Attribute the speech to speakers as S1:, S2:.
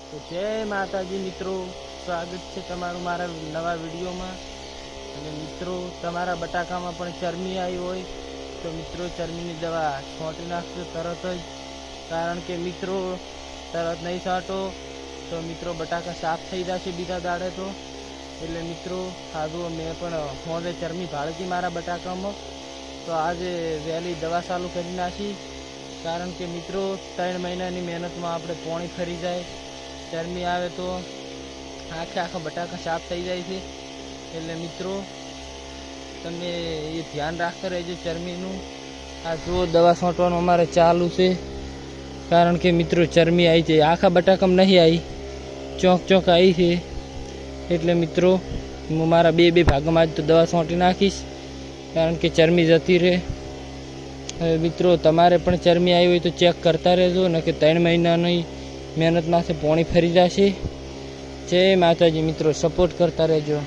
S1: તો જય માતાજી મિત્રો, સ્વાગત છે તમારું મારા નવા વિડીયોમાં। અને મિત્રો, તમારા બટાકામાં પણ ચરમી આવી હોય તો મિત્રો ચરમીની દવા છોંટી નાખજો તરત જ, કારણ કે મિત્રો તરત નહીં છાંટો તો મિત્રો બટાકા સાફ થઈ જશે બીજા દાડે તો। એટલે મિત્રો ખાધું મેં પણ હોંદે ચરમી ભાળતી મારા બટાકામાં, તો આજે વહેલી દવા ચાલુ કરી નાખી, કારણ કે મિત્રો 3 મહિનાની મહેનતમાં આપણે પોણી ફરી જાય, ચરમી આવે તો આખા બટાકા સાફ થઈ જાય છે। એટલે મિત્રો તમે એ ધ્યાન રાખતા રહેજો ચરમીનું। આ જુઓ દવા છાંટવાનું અમારે ચાલુ છે, કારણ કે મિત્રો ચરમી આવી છે, આખા બટાકામાં નહીં આવી, ચોંક આવી છે। એટલે મિત્રો હું મારા બે ભાગમાં જ તો દવા છાંટી નાખીશ, કારણ કે ચરમી જતી રહે। હવે મિત્રો તમારે પણ ચરમી આવી હોય તો ચેક કરતા રહેજો, ને કે 3 મહિનાની મહેનતમાંથી પોણી ફરી જશે। જય માતાજી મિત્રો, સપોર્ટ કરતા રહેજો।